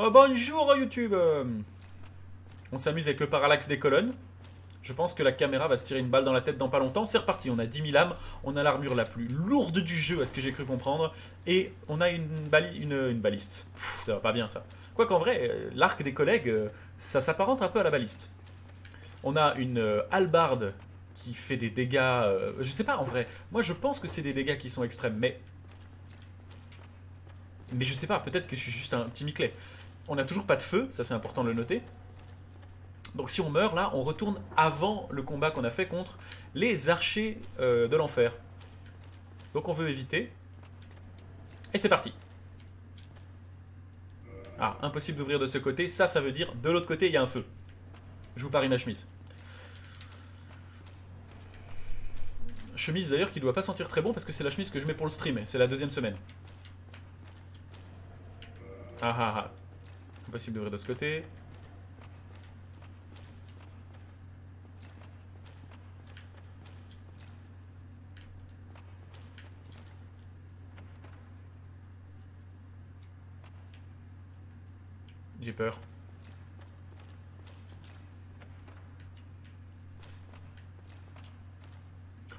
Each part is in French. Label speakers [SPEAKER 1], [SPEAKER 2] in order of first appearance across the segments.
[SPEAKER 1] Oh, bonjour YouTube. On s'amuse avec le parallaxe des colonnes. Je pense que la caméra va se tirer une balle dans la tête dans pas longtemps. C'est reparti, on a 10 000 âmes, on a l'armure la plus lourde du jeu, à ce que j'ai cru comprendre. Et on a une baliste. Pff, ça va pas bien ça. Quoi qu'en vrai, l'arc des collègues, ça s'apparente un peu à la baliste. On a une hallebarde qui fait des dégâts... je sais pas en vrai, moi je pense que c'est des dégâts qui sont extrêmes, mais... Mais je sais pas, peut-être que je suis juste un petit miclet. On n'a toujours pas de feu, ça c'est important de le noter. Donc si on meurt là, on retourne avant le combat qu'on a fait contre les archers de l'enfer. Donc on veut éviter. Et c'est parti. Ah, impossible d'ouvrir de ce côté. Ça veut dire de l'autre côté il y a un feu. Je vous parie ma chemise. Chemise d'ailleurs qui doit pas sentir très bon parce que c'est la chemise que je mets pour le stream. C'est la deuxième semaine. Ah ah ah. Impossible d'ouvrir de ce côté. J'ai peur.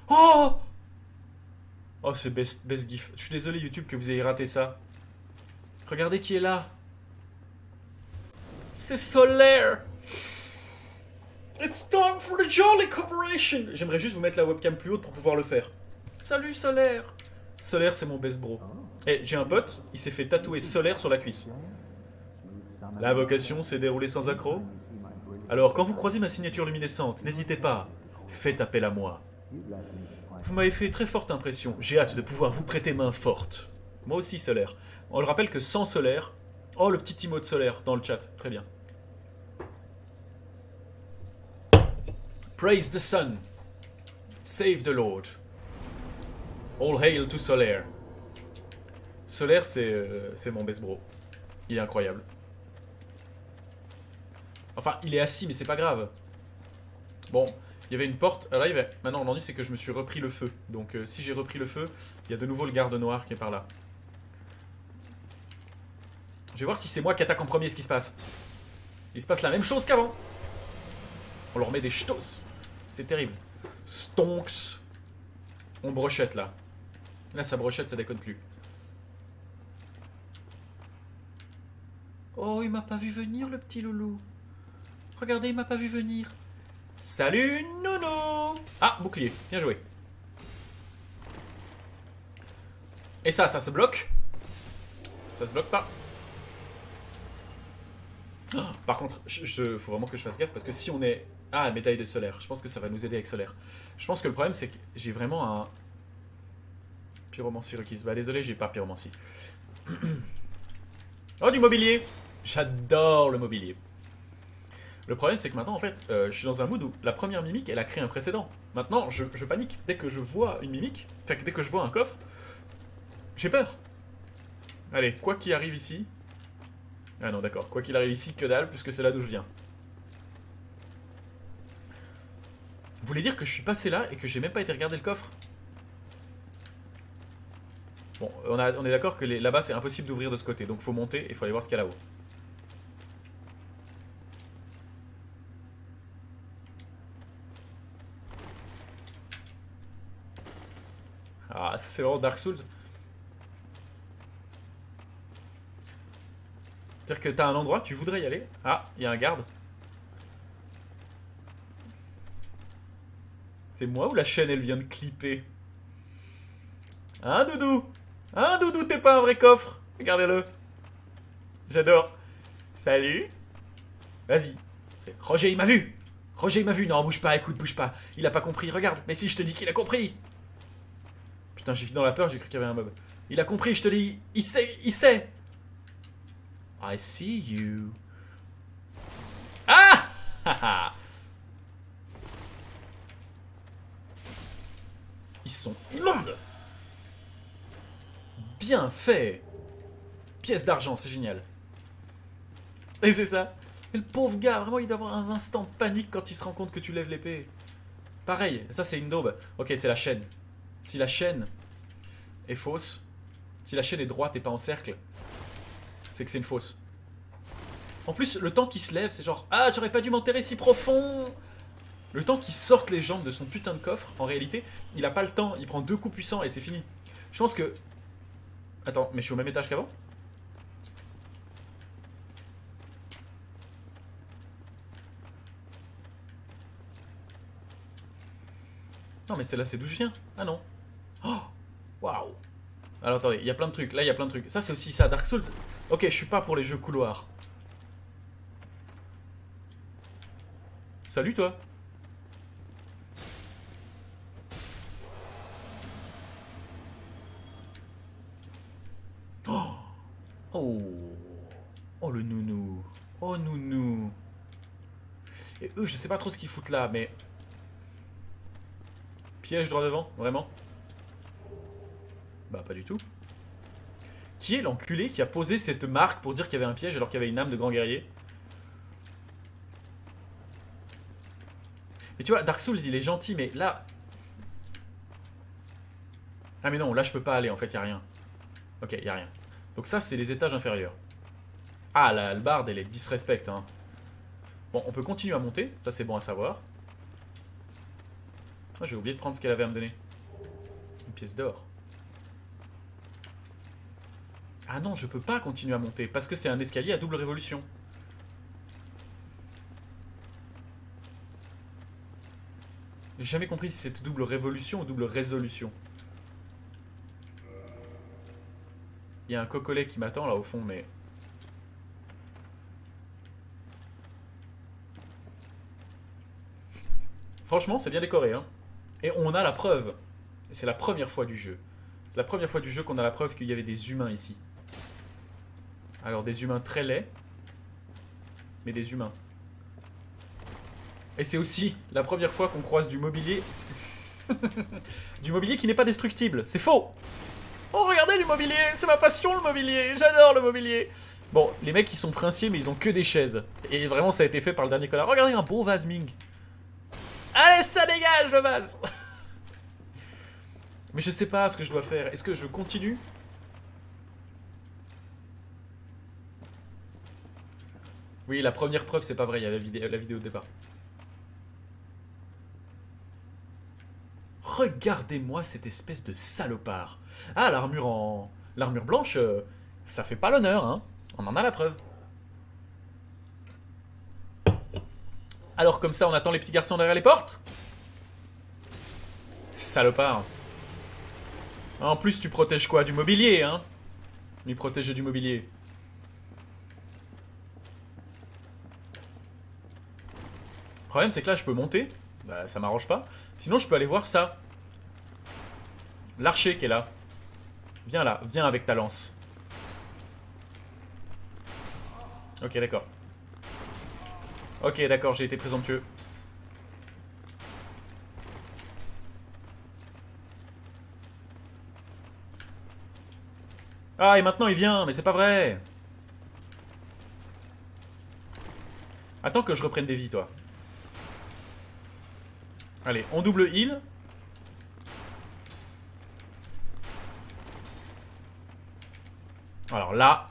[SPEAKER 1] Oh! Oh, c'est best gif. Je suis désolé YouTube que vous ayez raté ça. Regardez qui est là. C'est Solaire. It's time for the Jolly Corporation. J'aimerais juste vous mettre la webcam plus haute pour pouvoir le faire. Salut Solaire. Solaire, c'est mon best bro. Et j'ai un pote, il s'est fait tatouer Solaire sur la cuisse. La vocation s'est déroulée sans accroc. Alors, quand vous croisez ma signature luminescente, n'hésitez pas. Faites appel à moi. Vous m'avez fait très forte impression. J'ai hâte de pouvoir vous prêter main forte. Moi aussi, Solaire. On le rappelle que sans Solaire... Oh, le petit emote Solaire dans le chat. Très bien. Praise the sun. Save the Lord. All hail to Solaire. Solaire, c'est mon best bro. Il est incroyable. Enfin, il est assis, mais c'est pas grave. Bon, il y avait une porte. Alors là, il y avait... Maintenant, l'ennui, c'est que je me suis repris le feu. Donc, si j'ai repris le feu, il y a de nouveau le garde noir qui est par là. Je vais voir si c'est moi qui attaque en premier ce qui se passe. Il se passe la même chose qu'avant. On leur met des ch'tos. C'est terrible. Stonks. On brochette, là. Là, ça brochette, ça déconne plus. Oh, il m'a pas vu venir, le petit loulou. Regardez, il m'a pas vu venir. Salut, Nono. Ah, bouclier. Bien joué. Et ça se bloque. Ça se bloque pas. Oh, par contre, faut vraiment que je fasse gaffe parce que si on est... Ah, médaille de Solaire. Je pense que ça va nous aider avec Solaire. Je pense que le problème, c'est que j'ai vraiment un... Pyromancie requise. Bah, désolé, j'ai pas pyromancie. Oh, du mobilier. J'adore le mobilier. Le problème, c'est que maintenant, en fait, je suis dans un mood où la première mimique, elle a créé un précédent. Maintenant, je panique. Dès que je vois une mimique, enfin, dès que je vois un coffre, j'ai peur. Allez, quoi qu'il arrive ici... Ah non, d'accord. Quoi qu'il arrive ici, que dalle, puisque c'est là d'où je viens. Vous voulez dire que je suis passé là et que j'ai même pas été regarder le coffre? Bon, on est d'accord que là-bas, c'est impossible d'ouvrir de ce côté. Donc, faut monter et il faut aller voir ce qu'il y a là-haut. Ah, ça c'est vraiment Dark Souls. C'est-à-dire que t'as un endroit, tu voudrais y aller. Ah, il y a un garde. C'est moi ou la chaîne, elle vient de clipper? Hein, Doudou? Hein, Doudou, t'es pas un vrai coffre? Regardez-le. J'adore. Salut. Vas-y. Roger, il m'a vu. Roger, il m'a vu. Non, bouge pas, écoute, bouge pas. Il a pas compris, regarde. Mais si, je te dis qu'il a compris. Putain, j'ai fini dans la peur, j'ai cru qu'il y avait un mob. Il a compris, je te dis. Il sait, il sait. I see you. Ah! Ils sont immondes. Bien fait. Pièce d'argent, c'est génial. Et c'est ça. Et le pauvre gars, vraiment, il doit avoir un instant de panique quand il se rend compte que tu lèves l'épée. Pareil, ça c'est une daube. Ok, c'est la chaîne. Si la chaîne est fausse, si la chaîne est droite et pas en cercle, c'est que c'est une fausse. En plus, le temps qu'il se lève, c'est genre... Ah, j'aurais pas dû m'enterrer si profond. Le temps qu'il sorte les jambes de son putain de coffre, en réalité, il a pas le temps. Il prend 2 coups puissants et c'est fini. Je pense que... Attends, mais je suis au même étage qu'avant? Non, mais celle-là, c'est d'où je viens. Ah non. Oh, waouh. Alors attendez, il y a plein de trucs. Là, il y a plein de trucs. Ça, c'est aussi ça. Dark Souls. Ok, je suis pas pour les jeux couloirs. Salut, toi. Oh. Oh. Oh, le nounou. Oh, nounou. Et eux, je sais pas trop ce qu'ils foutent là, mais... Piège droit devant, vraiment? Bah, pas du tout. Qui est l'enculé qui a posé cette marque pour dire qu'il y avait un piège alors qu'il y avait une âme de grand guerrier? Mais tu vois, Dark Souls, il est gentil, mais là... Ah mais non, là je peux pas aller, en fait, y a rien. Ok, y a rien. Donc ça, c'est les étages inférieurs. Ah, la hallebarde, elle est disrespect, hein. Bon, on peut continuer à monter, ça c'est bon à savoir. Ah, j'ai oublié de prendre ce qu'elle avait à me donner. Une pièce d'or. Ah non, je peux pas continuer à monter, parce que c'est un escalier à double révolution. J'ai jamais compris si c'était double révolution ou double résolution. Il y a un cocolet qui m'attend là au fond, mais... Franchement, c'est bien décoré, hein. Et on a la preuve. Et c'est la première fois du jeu. C'est la première fois du jeu qu'on a la preuve qu'il y avait des humains ici. Alors, des humains très laids. Mais des humains. Et c'est aussi la première fois qu'on croise du mobilier... du mobilier qui n'est pas destructible. C'est faux! Oh, regardez le mobilier! C'est ma passion, le mobilier! J'adore le mobilier! Bon, les mecs, ils sont princiers, mais ils ont que des chaises. Et vraiment, ça a été fait par le dernier connard. Regardez, un beau vase Ming! Allez, ça dégage, le vase! Mais je sais pas ce que je dois faire. Est-ce que je continue? Oui, la première preuve, c'est pas vrai. Il y a la vidéo de départ. Regardez-moi cette espèce de salopard. Ah, l'armure en... L'armure blanche, ça fait pas l'honneur, hein. On en a la preuve. Alors, comme ça, on attend les petits garçons derrière les portes? Salopard. En plus, tu protèges quoi? Du mobilier, hein? Il protège du mobilier. Le problème, c'est que là, je peux monter. Bah, ça m'arrange pas. Sinon, je peux aller voir ça. L'archer qui est là. Viens là, viens avec ta lance. Ok, d'accord. Ok, d'accord, j'ai été présomptueux. Ah, et maintenant il vient, mais c'est pas vrai. Attends que je reprenne des vies, toi. Allez, on double heal. Alors là,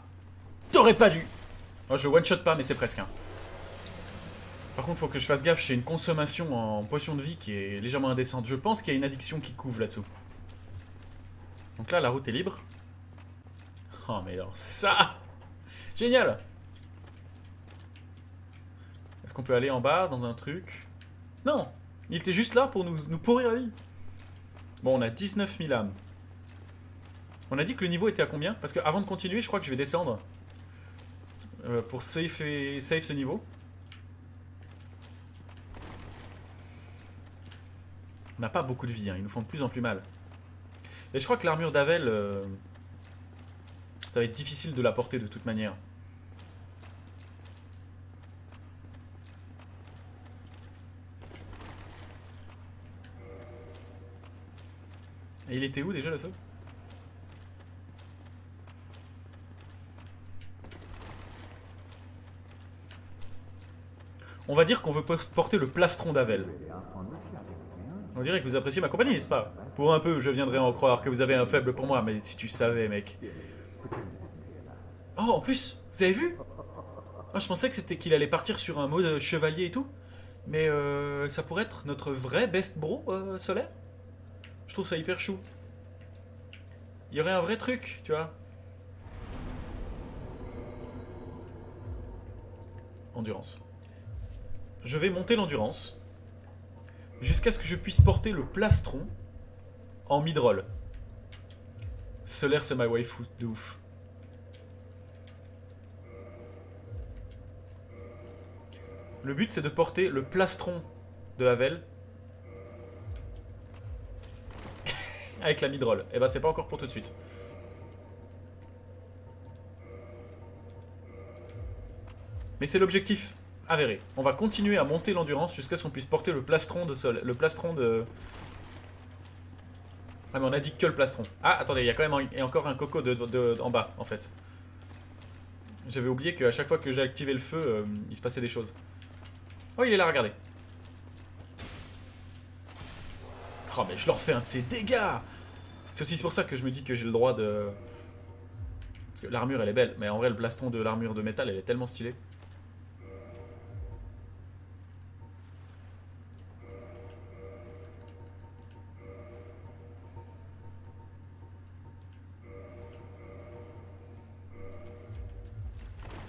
[SPEAKER 1] t'aurais pas dû. Moi, je le one-shot pas, mais c'est presque. Hein. Par contre, faut que je fasse gaffe, j'ai une consommation en potion de vie qui est légèrement indécente. Je pense qu'il y a une addiction qui couvre là-dessous. Donc là, la route est libre. Oh, mais alors ça... Génial! Est-ce qu'on peut aller en bas, dans un truc? Non! Il était juste là pour nous pourrir la vie. Bon, on a 19 000 âmes. On a dit que le niveau était à combien? Parce qu'avant de continuer, je crois que je vais descendre. Pour save ce niveau. On n'a pas beaucoup de vie, hein. Ils nous font de plus en plus mal. Et je crois que l'armure d'Avel... ça va être difficile de la porter de toute manière. Et il était où déjà le feu? On va dire qu'on veut porter le plastron d'Avel. On dirait que vous appréciez ma compagnie, n'est-ce pas? Pour un peu, je viendrais en croire que vous avez un faible pour moi, mais si tu savais, mec. Oh, en plus, vous avez vu? Ah, je pensais que c'était qu'il allait partir sur un mode chevalier et tout. Mais ça pourrait être notre vrai best bro solaire. Je trouve ça hyper chou. Il y aurait un vrai truc, tu vois. Endurance. Je vais monter l'endurance. Jusqu'à ce que je puisse porter le plastron en mid-roll. Solaire, c'est ma waifu de ouf. Le but, c'est de porter le plastron de Havel avec la mid-roll. Et bah, c'est pas encore pour tout de suite. Mais c'est l'objectif avéré. On va continuer à monter l'endurance jusqu'à ce qu'on puisse porter le plastron de sol. Le plastron de. Ah, mais on a dit que le plastron. Ah, attendez, il y a quand même encore un coco en bas, en fait. J'avais oublié qu'à chaque fois que j'ai activé le feu, il se passait des choses. Oh, il est là, regardez. Oh, mais je leur fais un de ces dégâts. C'est aussi pour ça que je me dis que j'ai le droit de... Parce que l'armure, elle est belle. Mais en vrai, le plastron de l'armure de métal, elle est tellement stylée.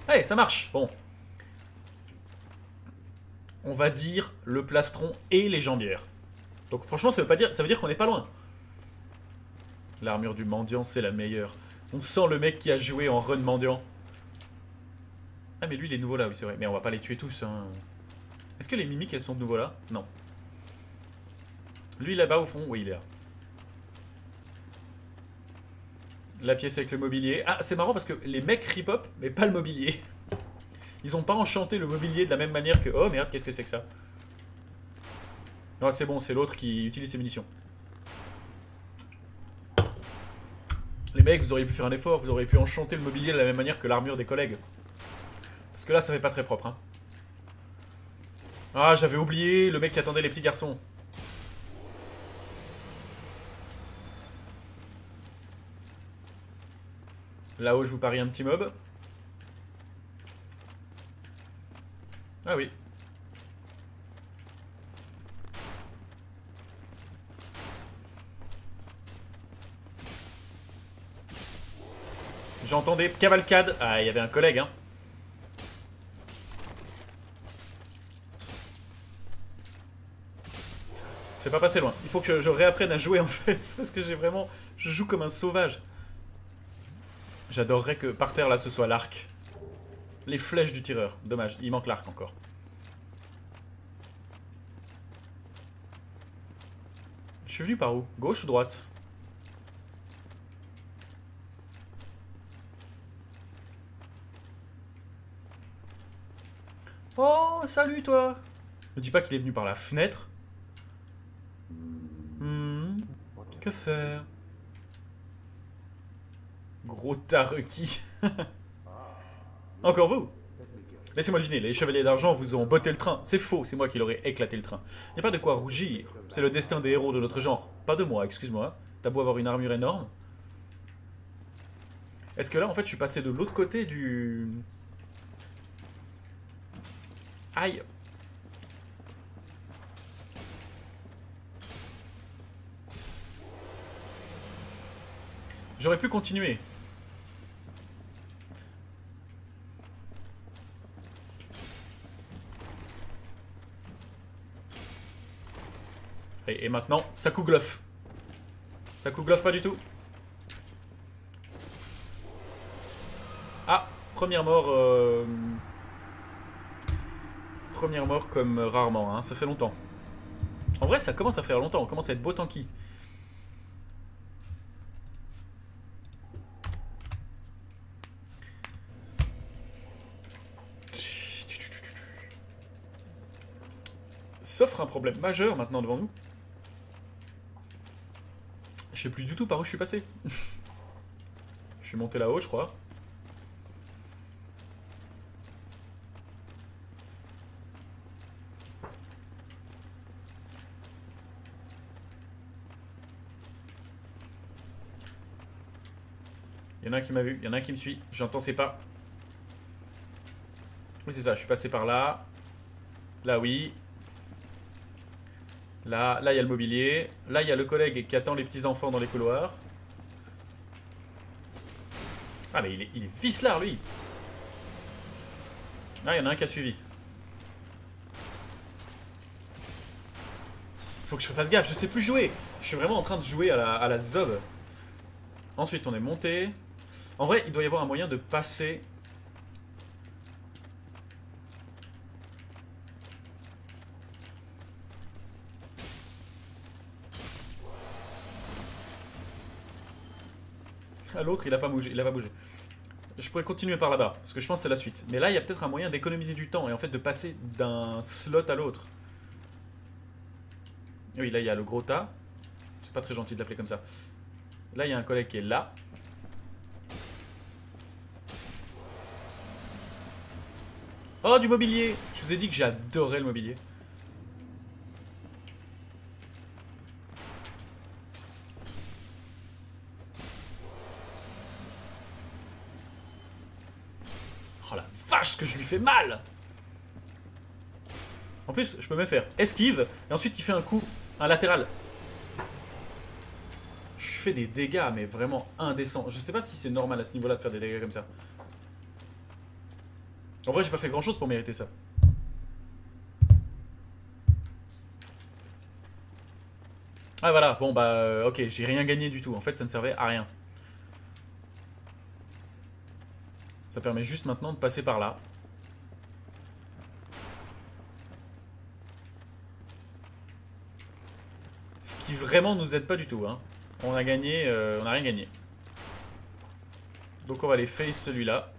[SPEAKER 1] Hey, ça marche. Bon. On va dire le plastron et les jambières. Donc franchement, ça veut dire qu'on n'est pas loin. L'armure du mendiant, c'est la meilleure. On sent le mec qui a joué en run mendiant. Ah, mais lui, il est nouveau là, oui, c'est vrai. Mais on va pas les tuer tous, hein. Est-ce que les mimiques, elles sont de nouveau là? Non. Lui, là-bas, au fond, oui, il est là. La pièce avec le mobilier. Ah, c'est marrant parce que les mecs rip-hop, mais pas le mobilier. Ils ont pas enchanté le mobilier de la même manière que... Oh merde, qu'est-ce que c'est que ça? Non, c'est bon, c'est l'autre qui utilise ses munitions. Les mecs, vous auriez pu faire un effort, vous auriez pu enchanter le mobilier de la même manière que l'armure des collègues. Parce que là, ça fait pas très propre, hein. Ah, j'avais oublié le mec qui attendait les petits garçons. Là-haut, je vous parie un petit mob. Ah oui. J'entendais cavalcade. Ah, il y avait un collègue, hein. C'est pas passé loin. Il faut que je réapprenne à jouer, en fait. Parce que j'ai vraiment... Je joue comme un sauvage. J'adorerais que par terre, là, ce soit l'arc. Les flèches du tireur. Dommage, il manque l'arc encore. Je suis venu par où? Gauche ou droite? Oh, salut toi! Ne dis pas qu'il est venu par la fenêtre. Que faire? Gros taruki. Encore vous? Laissez-moi deviner, les chevaliers d'argent vous ont botté le train. C'est faux, c'est moi qui leur ai éclaté le train. Il n'y a pas de quoi rougir. C'est le destin des héros de notre genre. Pas de moi, excuse-moi. T'as beau avoir une armure énorme. Est-ce que là, en fait, je suis passé de l'autre côté du... Aïe. J'aurais pu continuer. Et maintenant, ça couglofe. Ça couglofe pas du tout. Ah, première mort. Première mort comme rarement, hein. Ça fait longtemps. En vrai, ça commence à faire longtemps. On commence à être beau tanky. S'offre un problème majeur maintenant devant nous. Je sais plus du tout par où je suis passé. Je suis monté là-haut, je crois. Il y en a un qui m'a vu, il y en a un qui me suit. J'entends ses pas. Oui, c'est ça, je suis passé par là. Là, oui. Là, il y a le mobilier. Là, il y a le collègue qui attend les petits-enfants dans les couloirs. Ah, mais il est vicelard, lui. Ah, il y en a un qui a suivi. Faut que je fasse gaffe, je sais plus jouer. Je suis vraiment en train de jouer à la zob. Ensuite, on est monté. En vrai, il doit y avoir un moyen de passer. Ah, l'autre, il a pas bougé, il a pas bougé. Je pourrais continuer par là-bas, parce que je pense que c'est la suite. Mais là, il y a peut-être un moyen d'économiser du temps et en fait de passer d'un slot à l'autre. Oui, là, il y a le gros tas. C'est pas très gentil de l'appeler comme ça. Là, il y a un collègue qui est là. Oh, du mobilier! Je vous ai dit que j'adorais le mobilier. Oh la vache, que je lui fais mal! En plus, je peux même faire esquive, et ensuite il fait un coup, un latéral. Je fais des dégâts, mais vraiment indécents. Je sais pas si c'est normal à ce niveau-là de faire des dégâts comme ça. En vrai, j'ai pas fait grand-chose pour mériter ça. Ah voilà, bon bah ok, j'ai rien gagné du tout. En fait, ça ne servait à rien. Ça permet juste maintenant de passer par là. Ce qui vraiment nous aide pas du tout, hein. On a gagné, on a rien gagné. Donc on va aller face celui-là.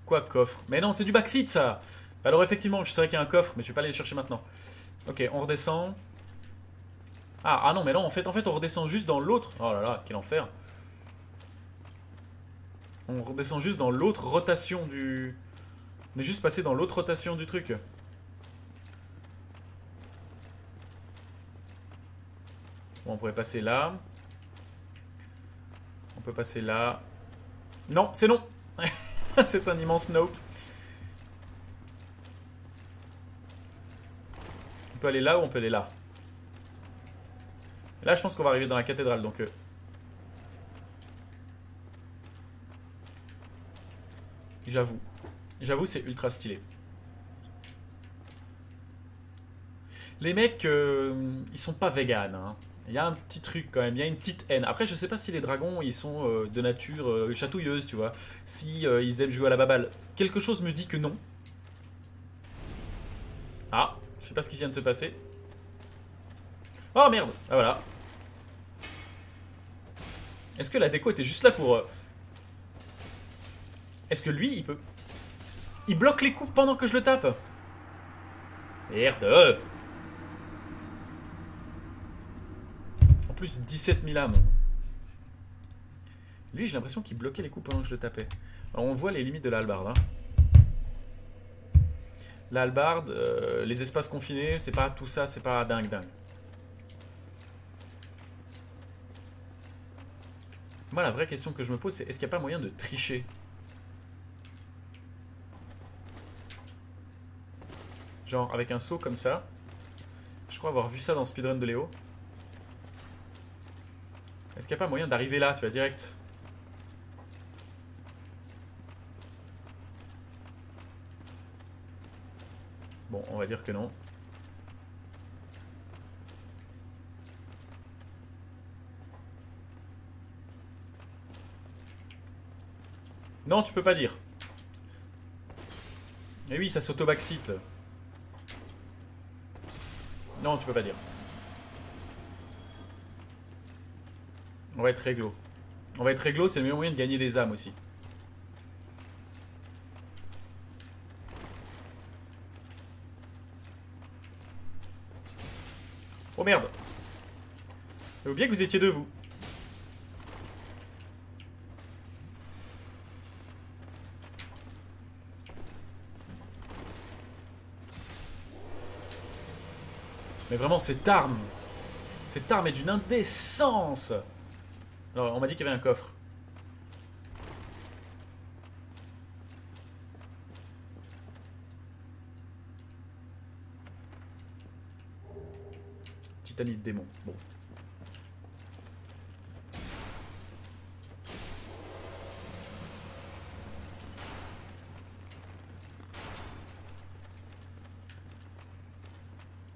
[SPEAKER 1] Quoi, coffre? Mais non, c'est du backseat ça. Alors effectivement, je sais qu'il y a un coffre, mais je vais pas aller le chercher maintenant. Ok, on redescend. Ah non, mais non, en fait, on redescend juste dans l'autre. Oh là là, quel enfer. On redescend juste dans l'autre rotation du... On est juste passé dans l'autre rotation du truc. Bon, on pourrait passer là. On peut passer là. Non, c'est non. C'est un immense nope. On peut aller là ou on peut aller là. Là, je pense qu'on va arriver dans la cathédrale, donc... J'avoue. J'avoue, c'est ultra stylé. Les mecs, ils sont pas véganes, hein. Il y a un petit truc quand même, il y a une petite haine. Après, je sais pas si les dragons, ils sont de nature chatouilleuse, tu vois. Si ils aiment jouer à la baballe. Quelque chose me dit que non. Ah, je sais pas ce qui vient de se passer. Oh merde. Ah voilà. Est-ce que la déco était juste là pour... Est-ce que lui, il peut... Il bloque les coups pendant que je le tape. Merde. En plus, 17 000 âmes. Lui, j'ai l'impression qu'il bloquait les coups pendant que je le tapais. Alors, on voit les limites de la hallebarde. Hein. La hallebarde, les espaces confinés, c'est pas tout ça, c'est pas dingue. Moi, la vraie question que je me pose, c'est est-ce qu'il n'y a pas moyen de tricher? Genre, avec un saut comme ça. Je crois avoir vu ça dans Speedrun de Léo. Est-ce qu'il n'y a pas moyen d'arriver là, tu vois, direct? Bon, on va dire que non. Non, tu peux pas dire. Mais oui, ça s'auto-backseat. Non, tu peux pas dire. On va être réglo. On va être réglo, c'est le meilleur moyen de gagner des âmes aussi. Oh merde! J'avais oublié que vous étiez deux, vous. Mais vraiment, cette arme est d'une indécence. Alors, on m'a dit qu'il y avait un coffre. Titanite démon. Bon.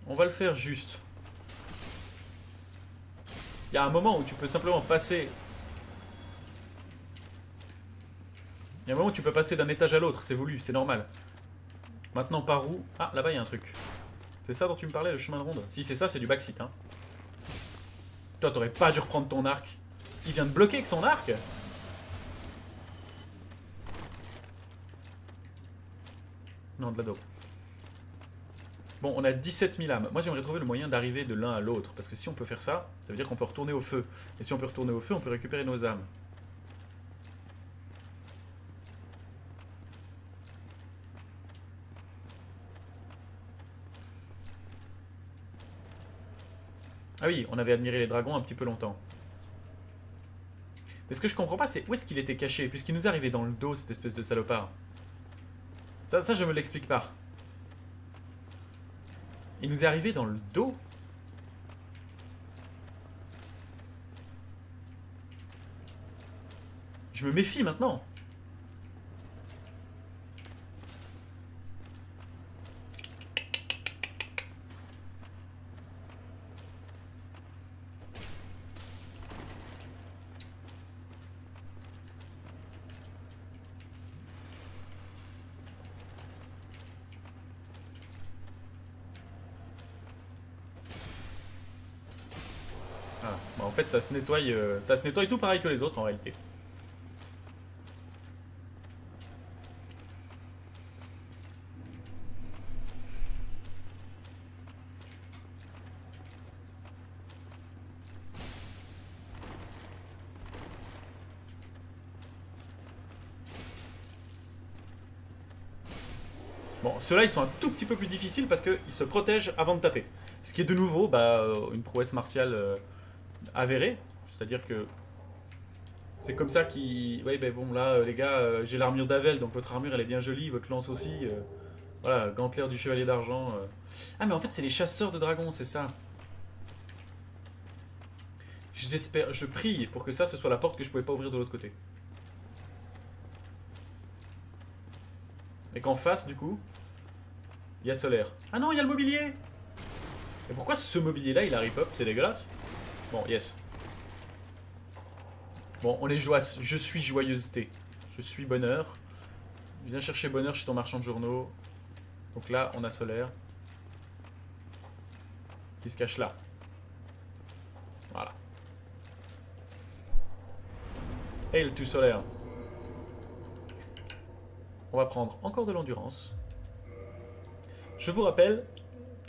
[SPEAKER 1] On va le faire juste. Il y a un moment où tu peux simplement passer. Il y a un moment où tu peux passer d'un étage à l'autre, c'est voulu, c'est normal. Maintenant, par où? Ah, là-bas, il y a un truc. C'est ça dont tu me parlais, le chemin de ronde? Si c'est ça, c'est du backseat, hein. Toi, t'aurais pas dû reprendre ton arc. Il vient de bloquer avec son arc. Non, de la dope. Bon, on a 17 000 âmes. Moi, j'aimerais trouver le moyen d'arriver de l'un à l'autre. Parce que si on peut faire ça, ça veut dire qu'on peut retourner au feu. Et si on peut retourner au feu, on peut récupérer nos âmes. Ah oui, on avait admiré les dragons un petit peu longtemps. Mais ce que je comprends pas, c'est où est-ce qu'il était caché, puisqu'il nous est arrivé dans le dos, cette espèce de salopard. Ça je me l'explique pas. Il nous est arrivé dans le dos? Je me méfie maintenant. Ah, bah en fait, ça se nettoie tout pareil que les autres en réalité. Bon, ceux-là, ils sont un tout petit peu plus difficiles parce qu'ils se protègent avant de taper. Ce qui est de nouveau une prouesse martiale avérée. C'est-à-dire que c'est comme ça qu'ils... Oui, ben bon, là, les gars, j'ai l'armure d'Avel, donc votre armure, elle est bien jolie, votre lance aussi. Voilà, gantelère du chevalier d'argent. Ah, mais en fait, c'est les chasseurs de dragons, c'est ça. J'espère, je prie pour que ça, ce soit la porte que je pouvais pas ouvrir de l'autre côté. Et qu'en face, du coup, il y a Solaire. Ah non, il y a le mobilier! Et pourquoi ce mobilier-là, il arrive up? C'est dégueulasse. Bon, yes. Bon, on est joyeux. Je suis joyeuseté. Je suis bonheur. Viens chercher bonheur chez ton marchand de journaux. Donc là, on a Solaire. Qui se cache là. Voilà. Hail to Solaire. On va prendre encore de l'endurance. Je vous rappelle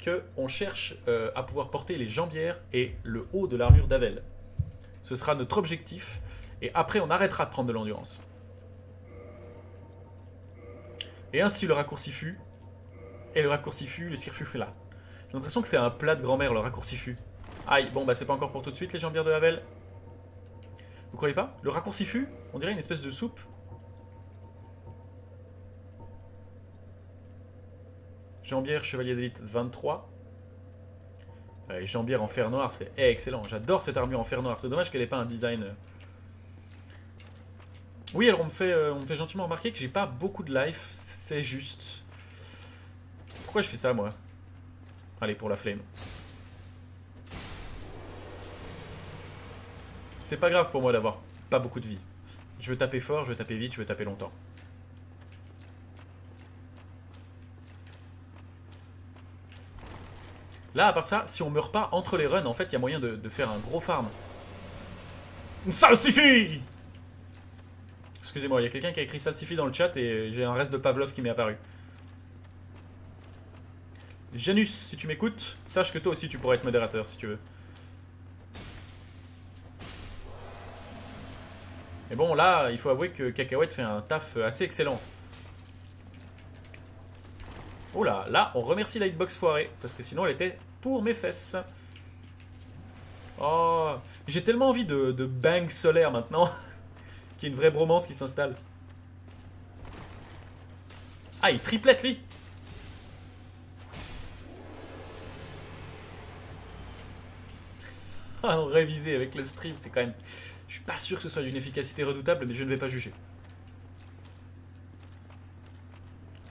[SPEAKER 1] qu'on cherche à pouvoir porter les jambières et le haut de l'armure d'Avel. Ce sera notre objectif. Et après, on arrêtera de prendre de l'endurance. Et ainsi, le raccourci fut. Et le raccourci fut, le circuit fut là. J'ai l'impression que c'est un plat de grand-mère, le raccourci fut. Aïe, bon, bah c'est pas encore pour tout de suite, les jambières de Havel. Vous croyez pas? Le raccourci fut, on dirait une espèce de soupe. Jambière, chevalier d'élite 23. Jambière en fer noir, c'est excellent. J'adore cette armure en fer noir. C'est dommage qu'elle ait pas un design. Oui, alors on me fait gentiment remarquer que j'ai pas beaucoup de life. C'est juste. Pourquoi je fais ça, moi? Allez, pour la flemme. C'est pas grave pour moi d'avoir pas beaucoup de vie. Je veux taper fort, je veux taper vite, je veux taper longtemps. Là, à part ça, si on meurt pas entre les runs, en fait, il y a moyen de faire un gros farm. Salsifis! Excusez-moi, il y a quelqu'un qui a écrit Salsifis dans le chat et j'ai un reste de Pavlov qui m'est apparu. Janus, si tu m'écoutes, sache que toi aussi tu pourrais être modérateur si tu veux. Mais bon, là, il faut avouer que Cacahuète fait un taf assez excellent. Oh là, on remercie la hitbox foirée, parce que sinon elle était pour mes fesses. Oh, j'ai tellement envie de bang solaire maintenant, qu'il y ait une vraie bromance qui s'installe. Ah, il triplette lui. Ah non, réviser avec le stream, c'est quand même... Je suis pas sûr que ce soit d'une efficacité redoutable, mais je ne vais pas juger.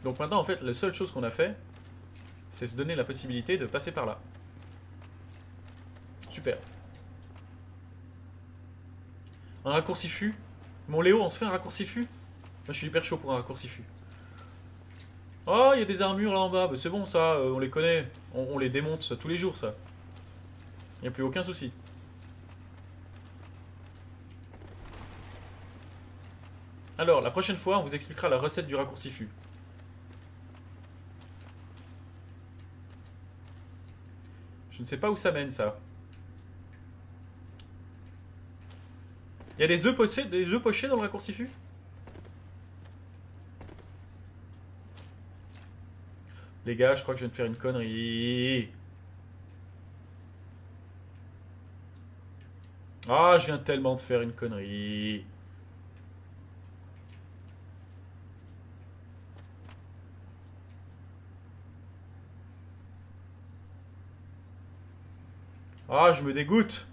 [SPEAKER 1] Donc maintenant, en fait, la seule chose qu'on a fait, c'est se donner la possibilité de passer par là. Super. Un raccourci fût. Mon Léo, on se fait un raccourci fût? Moi, je suis hyper chaud pour un raccourci fût. Oh, il y a des armures là en bas. Bah, c'est bon, ça, on les connaît. On les démonte ça, tous les jours, ça. Il n'y a plus aucun souci. Alors, la prochaine fois, on vous expliquera la recette du raccourci fût. Je ne sais pas où ça mène, ça. Il y a des œufs pochés dans le raccourci fût? Les gars, je crois que je viens de faire une connerie. Ah, je viens tellement de faire une connerie. Ah, je me dégoûte.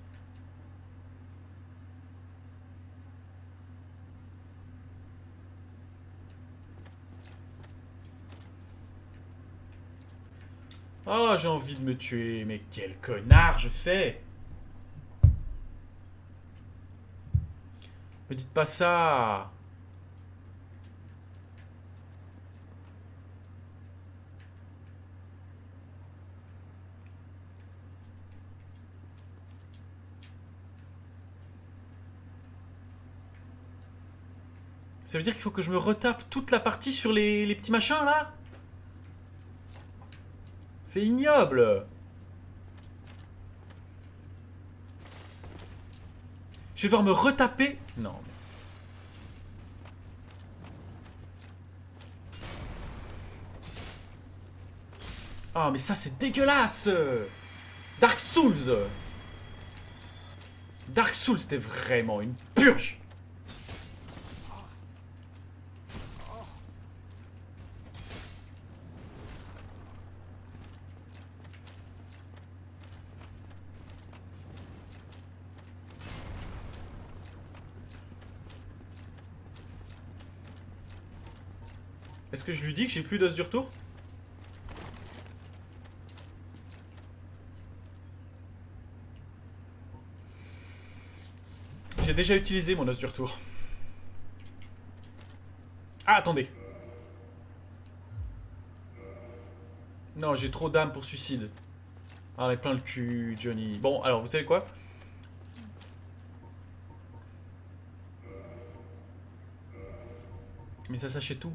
[SPEAKER 1] Ah, j'ai envie de me tuer. Mais quel connard je fais. Me dites pas ça. Ça veut dire qu'il faut que je me retape toute la partie sur les petits machins, là? C'est ignoble. Je vais devoir me retaper. Non. Ah, mais ça, c'est dégueulasse. Dark Souls. Dark Souls, c'était vraiment une purge. Est-ce que je lui dis que j'ai plus d'os du retour? J'ai déjà utilisé mon os du retour. Ah, attendez. Non, j'ai trop d'âme pour suicide. Ah, on est plein le cul, Johnny. Bon, alors, vous savez quoi? Mais ça s'achète tout.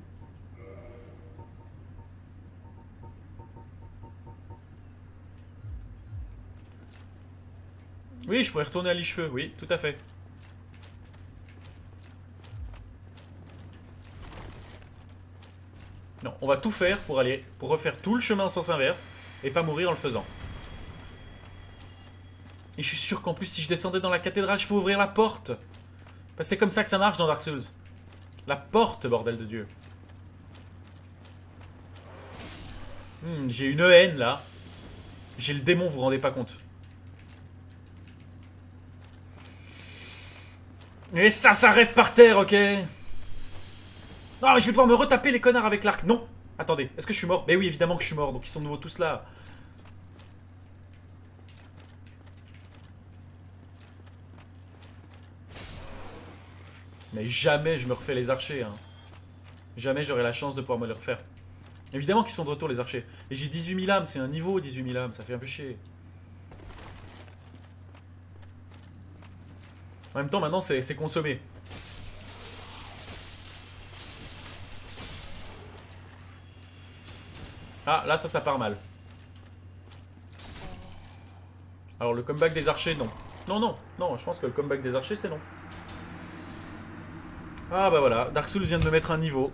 [SPEAKER 1] Oui, je pourrais retourner à Lichefeu, oui, tout à fait. Non, on va tout faire pour refaire tout le chemin en sens inverse et pas mourir en le faisant. Et je suis sûr qu'en plus, si je descendais dans la cathédrale, je peux ouvrir la porte. Parce que c'est comme ça que ça marche dans Dark Souls. La porte, bordel de Dieu. J'ai une haine, là. J'ai le démon, vous vous rendez pas compte. Et ça reste par terre, ok? Non, mais je vais devoir me retaper les connards avec l'arc. Non. Attendez, est-ce que je suis mort? Ben oui, évidemment que je suis mort, donc ils sont de nouveau tous là. Mais jamais je me refais les archers, hein. Jamais j'aurai la chance de pouvoir me les refaire. Évidemment qu'ils sont de retour, les archers. Et j'ai 18 000 âmes, c'est un niveau 18 000 âmes, ça fait un peu chier. En même temps, maintenant, c'est consommé. Ah, là, ça part mal. Alors, le comeback des archers, non. Non, je pense que le comeback des archers, c'est non. Ah, bah voilà, Dark Souls vient de me mettre un niveau,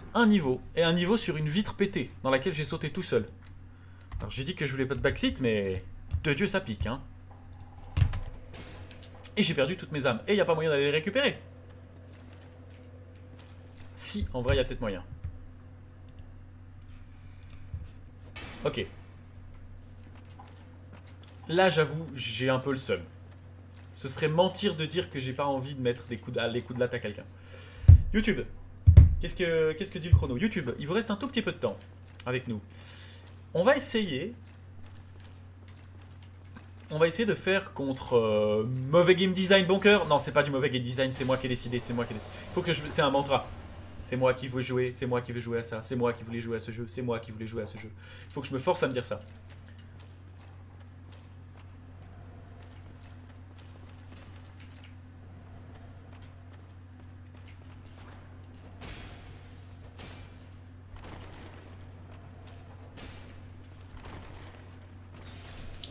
[SPEAKER 1] et un niveau sur une vitre pétée, dans laquelle j'ai sauté tout seul. Alors j'ai dit que je voulais pas de backseat, mais de Dieu ça pique, hein. Et j'ai perdu toutes mes âmes. Et il n'y a pas moyen d'aller les récupérer. Si, en vrai, il y a peut-être moyen. Ok. Là, j'avoue, j'ai un peu le seum. Ce serait mentir de dire que j'ai pas envie de mettre des coups les coups de latte à quelqu'un. YouTube. Qu'est-ce que dit le chrono? YouTube, il vous reste un tout petit peu de temps avec nous. On va essayer... On va essayer de faire contre mauvais game design bon cœur. Non, c'est pas du mauvais game design, c'est moi qui ai décidé, c'est moi qui ai décidé. Faut que c'est un mantra. C'est moi qui veux jouer, c'est moi qui veux jouer à ça, c'est moi qui voulais jouer à ce jeu, c'est moi qui voulais jouer à ce jeu. Il faut que je me force à me dire ça.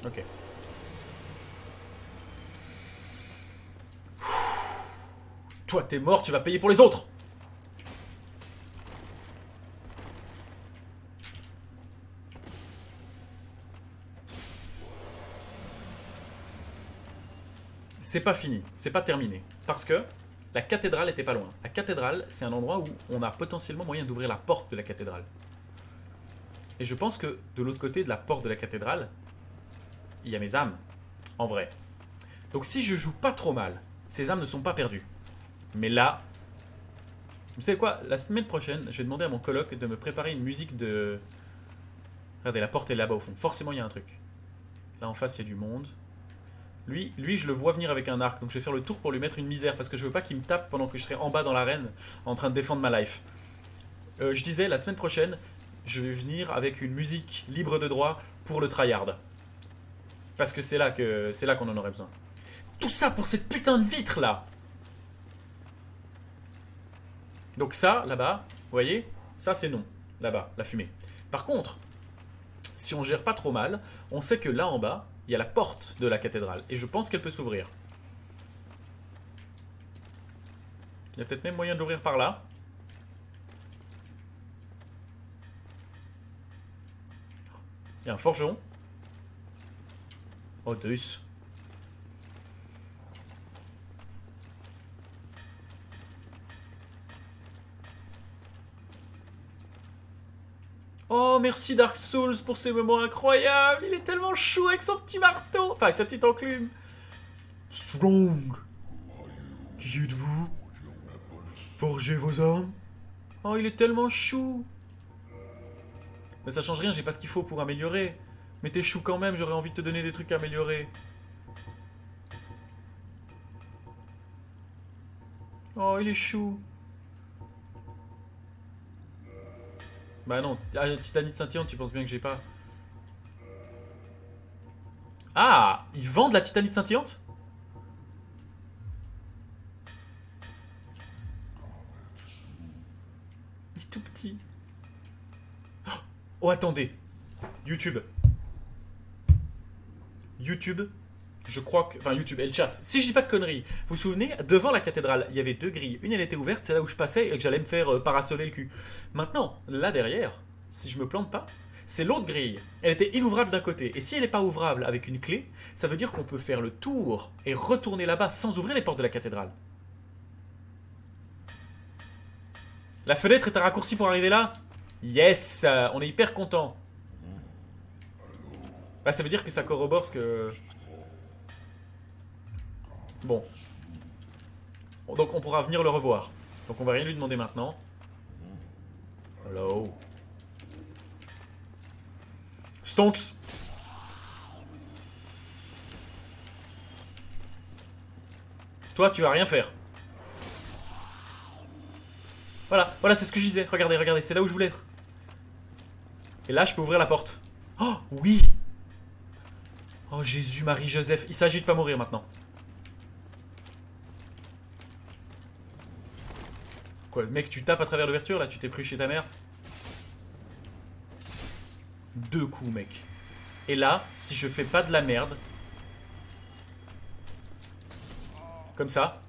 [SPEAKER 1] Ok. Toi, t'es mort, tu vas payer pour les autres. C'est pas fini, c'est pas terminé. Parce que la cathédrale était pas loin. La cathédrale, c'est un endroit où on a potentiellement moyen d'ouvrir la porte de la cathédrale. Et je pense que de l'autre côté de la porte de la cathédrale, il y a mes âmes, en vrai. Donc si je joue pas trop mal, ces âmes ne sont pas perdues. Mais là, vous savez quoi? La semaine prochaine, je vais demander à mon coloc de me préparer une musique de... Regardez, la porte est là-bas au fond. Forcément, il y a un truc. Là en face, il y a du monde. Lui, je le vois venir avec un arc, donc je vais faire le tour pour lui mettre une misère, parce que je veux pas qu'il me tape pendant que je serai en bas dans l'arène, en train de défendre ma life. Je disais, la semaine prochaine, je vais venir avec une musique libre de droit pour le tryhard. Parce que c'est là qu'on en aurait besoin. Tout ça pour cette putain de vitre là. Donc ça, là-bas, vous voyez, ça c'est non, là-bas, la fumée. Par contre, si on gère pas trop mal, on sait que là en bas, il y a la porte de la cathédrale. Et je pense qu'elle peut s'ouvrir. Il y a peut-être même moyen de l'ouvrir par là. Il y a un forgeron. Oh, Deus. Oh, merci Dark Souls pour ces moments incroyables. Il est tellement chou avec son petit marteau. Enfin, avec sa petite enclume. Strong. Qui êtes-vous? Forgez vos armes. Oh, il est tellement chou. Mais ça change rien, j'ai pas ce qu'il faut pour améliorer. Mais t'es chou quand même, j'aurais envie de te donner des trucs à améliorer. Oh, il est chou. Bah non, titanite scintillante, tu penses bien que j'ai pas. Ah, ils vendent la titanite scintillante? Il est tout petit. Oh, attendez. YouTube. YouTube. Je crois que... Enfin, YouTube et le chat. Si je dis pas de conneries, vous vous souvenez, devant la cathédrale, il y avait deux grilles. Une, elle était ouverte, c'est là où je passais et que j'allais me faire parasoler le cul. Maintenant, là derrière, si je me plante pas, c'est l'autre grille. Elle était inouvrable d'un côté. Et si elle n'est pas ouvrable avec une clé, ça veut dire qu'on peut faire le tour et retourner là-bas sans ouvrir les portes de la cathédrale. La fenêtre est un raccourci pour arriver là? Yes, on est hyper content. Bah, ça veut dire que ça corrobore ce que... Bon. Donc on pourra venir le revoir. Donc on va rien lui demander maintenant. Hello. Stonks. Toi, tu vas rien faire. Voilà, voilà, c'est ce que je disais. Regardez, regardez, c'est là où je voulais être. Et là, je peux ouvrir la porte. Oh, oui. Oh, Jésus, Marie, Joseph. Il s'agit de pas mourir maintenant. Quoi, mec, tu tapes à travers l'ouverture, là, tu t'es pris chez ta mère. 2 coups, mec. Et là, si je fais pas de la merde... Comme ça...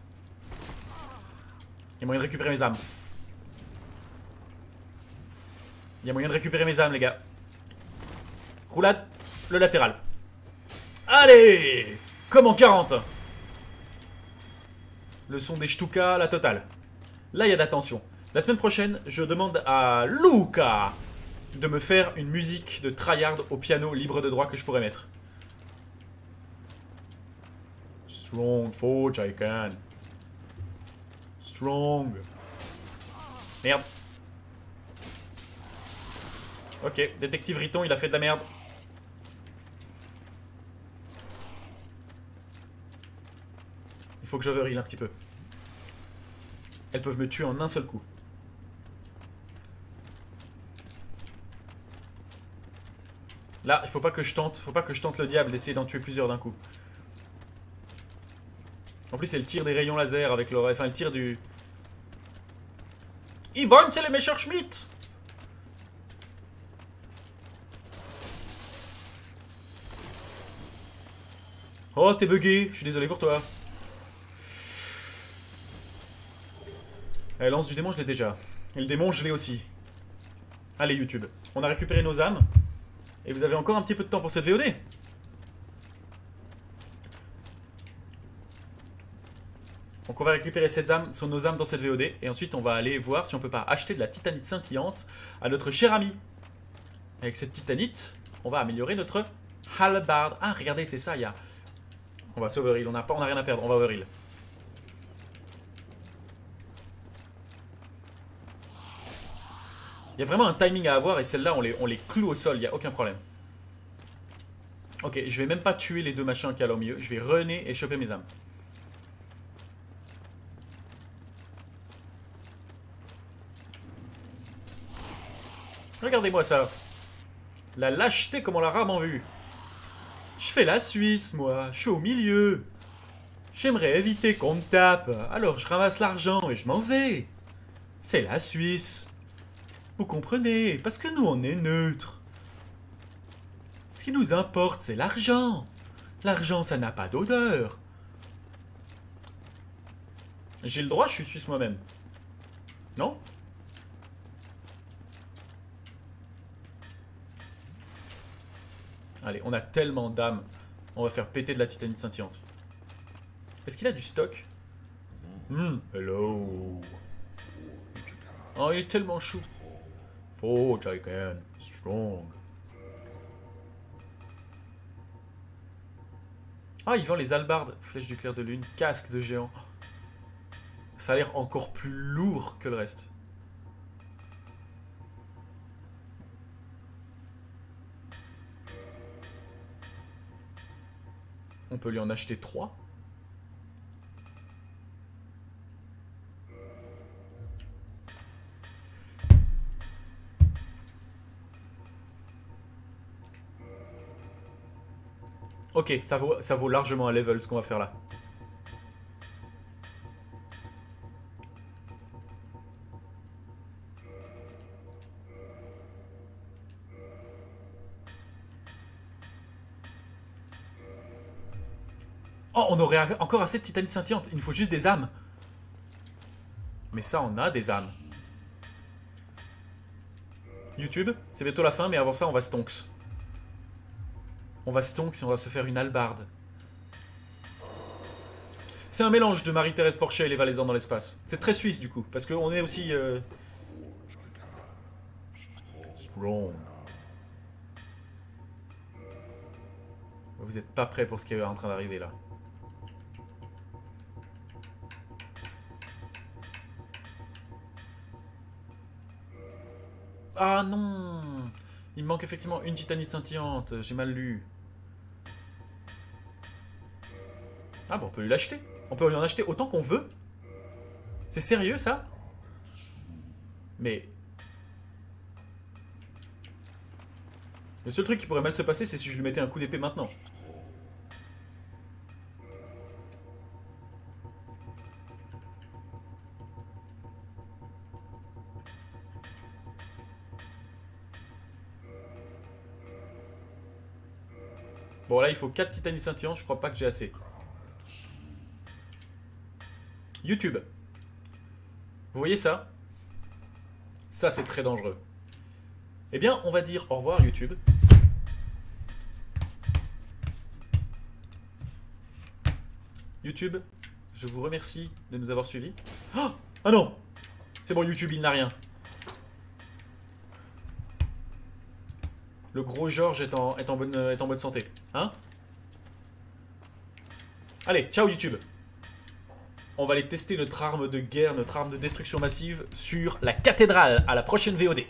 [SPEAKER 1] Il y a moyen de récupérer mes âmes. Il y a moyen de récupérer mes âmes, les gars. Roulade, le latéral. Allez, comme en 40. Le son des Stuka, la totale. Là, il y a de la tension. La semaine prochaine, je demande à Luca de me faire une musique de tryhard au piano libre de droit que je pourrais mettre. Strong forge I can. Strong. Merde. Ok, détective Riton, il a fait de la merde. Il faut que j'overheal un petit peu. Elles peuvent me tuer en un seul coup. Là, il faut pas que je tente le diable d'essayer d'en tuer plusieurs d'un coup. En plus, elle tire des rayons laser avec l'oreille. Enfin, elle tire du... Yvonne, c'est les Messerschmitt! Oh, t'es bugué. Je suis désolé pour toi. Elle lance du démon, je l'ai déjà. Et le démon, je l'ai aussi. Allez, YouTube. On a récupéré nos âmes. Et vous avez encore un petit peu de temps pour cette VOD. Donc on va récupérer nos âmes dans cette VOD. Et ensuite on va aller voir si on peut pas acheter de la titanite scintillante à notre cher ami. Avec cette titanite, on va améliorer notre halberd. Ah regardez, c'est ça, il y a... On va s'overheal, on a rien à perdre, on va overheal. Il y a vraiment un timing à avoir et celle-là on les cloue au sol, il n'y a aucun problème. Ok, je vais même pas tuer les deux machins qu'il y a là au milieu, je vais runner et choper mes âmes. Regardez-moi ça. La lâcheté comme on l'a rarement vue. Je fais la Suisse, moi. Je suis au milieu. J'aimerais éviter qu'on me tape. Alors je ramasse l'argent et je m'en vais. C'est la Suisse. Vous comprenez? Parce que nous, on est neutre. Ce qui nous importe, c'est l'argent. L'argent, ça n'a pas d'odeur. J'ai le droit, je suis suisse moi-même. Non? Allez, on a tellement d'âmes. On va faire péter de la titanite scintillante. Est-ce qu'il a du stock? Hello. Oh, il est tellement chou. Forge I can. Strong. Ah, il vend les halbardes. Flèche du clair de lune. Casque de géant. Ça a l'air encore plus lourd que le reste. On peut lui en acheter 3. Ok, ça vaut largement un level ce qu'on va faire là. Oh, on aurait encore assez de titanite scintillante. Il nous faut juste des âmes. Mais ça, on a des âmes. YouTube, c'est bientôt la fin, mais avant ça, on va stonks. On va stonks et on va se faire une hallebarde. C'est un mélange de Marie-Thérèse Porchet et les Valaisans dans l'espace. C'est très suisse, du coup, parce qu'on est aussi... Strong. Vous êtes pas prêts pour ce qui est en train d'arriver, là. Ah non! Il me manque effectivement une titanite scintillante. J'ai mal lu. Ah bon, on peut lui l'acheter. On peut lui en acheter autant qu'on veut. C'est sérieux, ça? Mais... Le seul truc qui pourrait mal se passer, c'est si je lui mettais un coup d'épée maintenant. Bon, là, il faut 4 titanites scintillantes. Je crois pas que j'ai assez. YouTube. Vous voyez ça? Ça, c'est très dangereux. Eh bien, on va dire au revoir, YouTube. YouTube, je vous remercie de nous avoir suivis. Oh, ah non! C'est bon, YouTube, il n'a rien. Le gros Georges est en bonne santé. Hein? Allez, ciao YouTube. On va aller tester notre arme de guerre, notre arme de destruction massive sur la cathédrale. À la prochaine VOD.